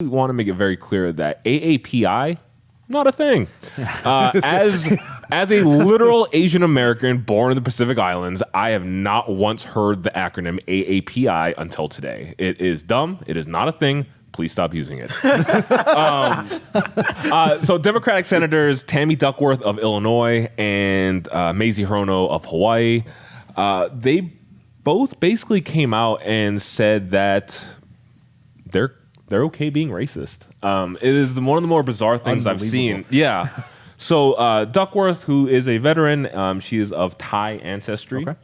want to make it very clear that AAPI, not a thing. As a literal Asian American born in the Pacific Islands, I have not once heard the acronym AAPI until today. It is dumb. It is not a thing. Please stop using it. So Democratic Senators Tammy Duckworth of Illinois and Mazie Hirono of Hawaii, they both basically came out and said that they're okay being racist. It is one of the more bizarre things I've seen. Yeah. So Duckworth, who is a veteran, she is of Thai ancestry. Okay.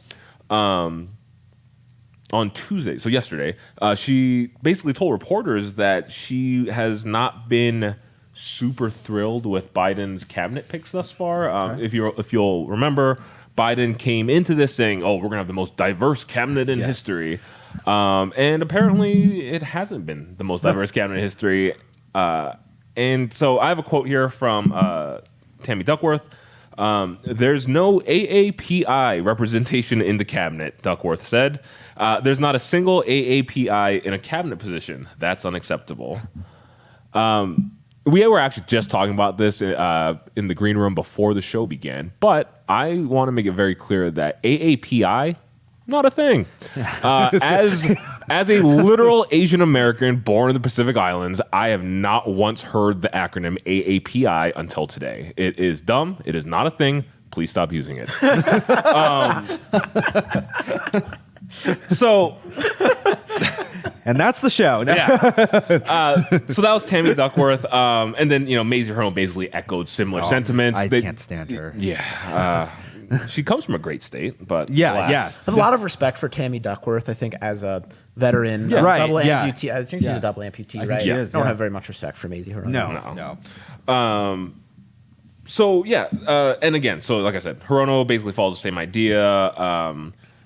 On Tuesday, so yesterday, she basically told reporters that she has not been super thrilled with Biden's cabinet picks thus far. Okay. If you'll remember, Biden came into this saying, "Oh, we're going to have the most diverse cabinet in history," and apparently it hasn't been the most diverse cabinet in history. And so I have a quote here from Tammy Duckworth. There's no AAPI representation in the cabinet, Duckworth said. There's not a single AAPI in a cabinet position. That's unacceptable. We were actually just talking about this in the green room before the show began, but I want to make it very clear that AAPI, not a thing. As a literal Asian American born in the Pacific Islands, I have not once heard the acronym AAPI until today. It is dumb. It is not a thing. Please stop using it. So, and that's the show. No. Yeah. So that was Tammy Duckworth, and then Mazie Hirono basically echoed similar sentiments. I can't stand her. Yeah. She comes from a great state, but yeah. I have a lot of respect for Tammy Duckworth. I think as a veteran, right, double yeah. amputee. I think she's a double amputee, right? She is, I don't have very much respect for Mazie Hirono. No. So yeah, and again, so like I said, Hirono basically follows the same idea.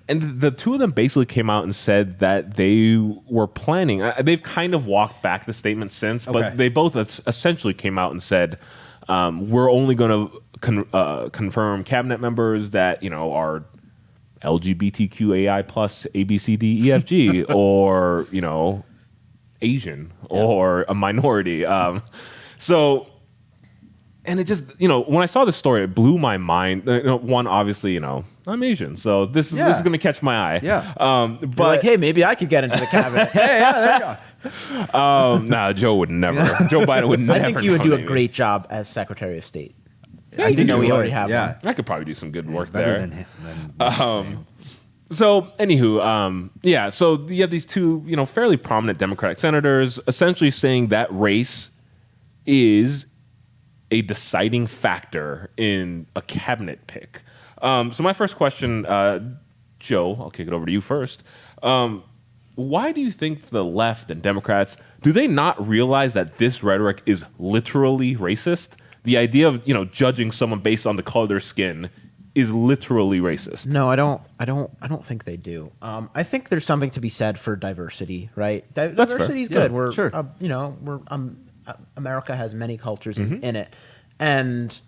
And the two of them basically came out and said that they were planning. They've kind of walked back the statement since, but they both essentially came out and said, we're only going to confirm cabinet members that are LGBTQAI plus ABCDEFG or Asian or a minority. And it just, when I saw this story, it blew my mind. One, obviously, I'm Asian, so this is going to catch my eye. Yeah. But like, hey, maybe I could get into the cabinet. Hey, yeah, there you go. Nah, Joe would never. Joe Biden would never. I think you would do a nominate me. great job as Secretary of State. Yeah, even though we already have yeah. one. I could probably do some good work Better there. than him. So, anywho, so you have these two, fairly prominent Democratic senators essentially saying that race is a deciding factor in a cabinet pick. So my first question, Joe, I'll kick it over to you first. Why do you think the left and Democrats, do they not realize that this rhetoric is literally racist? The idea of, judging someone based on the color of their skin is literally racist. No, I don't think they do. I think there's something to be said for diversity, right? Diversity is good. Yeah, we're, sure. America has many cultures in it, and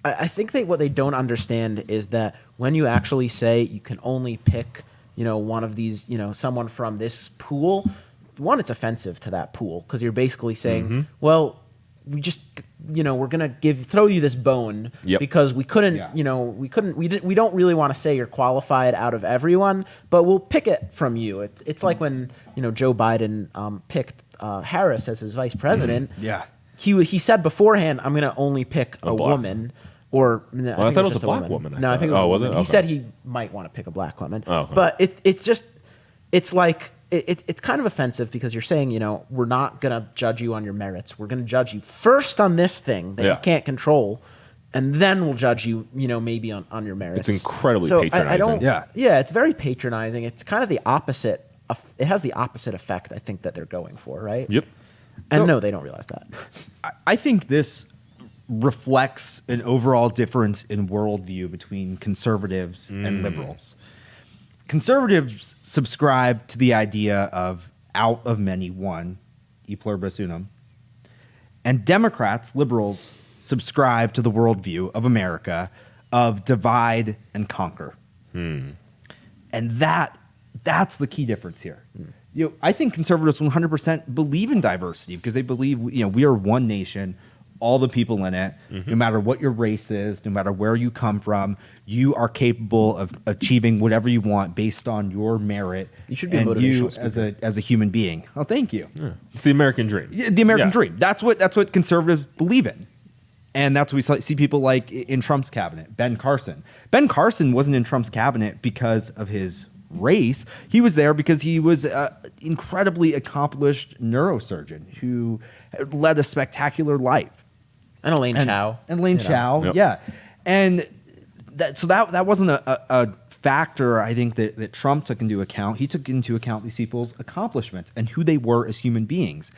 I think what they don't understand is that when you actually say you can only pick, one of these, someone from this pool, one, it's offensive to that pool because you're basically saying, well, we just, we're gonna throw you this bone because we couldn't, we don't really want to say you're qualified out of everyone, but we'll pick it from you. It's like when Joe Biden picked Harris as his vice president. Yeah. He said beforehand, I'm gonna only pick a woman. Or I thought it was a black woman. No, I think it was a woman. Was it? He said he might want to pick a black woman. Oh, okay. But it's like it's kind of offensive because you're saying, we're not going to judge you on your merits. We're going to judge you first on this thing that you can't control, and then we'll judge you, maybe on your merits. It's incredibly patronizing. It's very patronizing. It's kind of the opposite. It has the opposite effect, I think, that they're going for, right? Yep. And no, they don't realize that. I think this reflects an overall difference in worldview between conservatives and liberals. Conservatives subscribe to the idea of out of many, one, e pluribus unum. And Democrats, liberals, subscribe to the worldview of America of divide and conquer. And that's the key difference here. I think conservatives 100% believe in diversity because they believe, we are one nation, all the people in it, no matter what your race is, no matter where you come from, you are capable of achieving whatever you want based on your merit. You should be a and motivational you speaker. as a human being. Oh, thank you. Yeah. It's the American dream. Yeah, the American Yeah. dream. That's what conservatives believe in. And that's what we see people like in Trump's cabinet, Ben Carson. Ben Carson wasn't in Trump's cabinet because of his race. He was there because he was an incredibly accomplished neurosurgeon who led a spectacular life. And Elaine Chao. And Elaine Chao, Yep. yeah. And that wasn't a factor, I think, that Trump took into account. He took into account these people's accomplishments and who they were as human beings.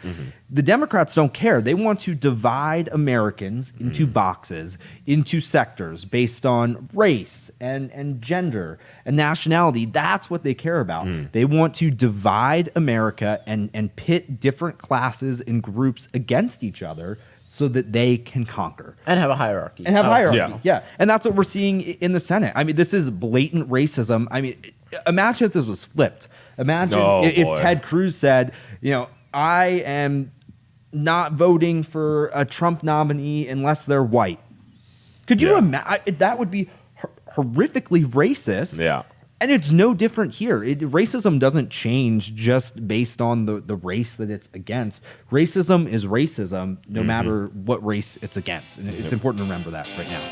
The Democrats don't care. They want to divide Americans into boxes, into sectors based on race and gender and nationality. That's what they care about. They want to divide America and pit different classes and groups against each other so that they can conquer. And have a hierarchy. And have hierarchy, Yeah. yeah. And that's what we're seeing in the Senate. I mean, this is blatant racism. I mean, imagine if this was flipped. Imagine if boy. Ted Cruz said, I am not voting for a Trump nominee unless they're white. Could you Yeah. imagine? That would be horrifically racist. Yeah. And it's no different here. Racism doesn't change just based on the race that it's against. Racism is racism no matter what race it's against. And it's important to remember that right now.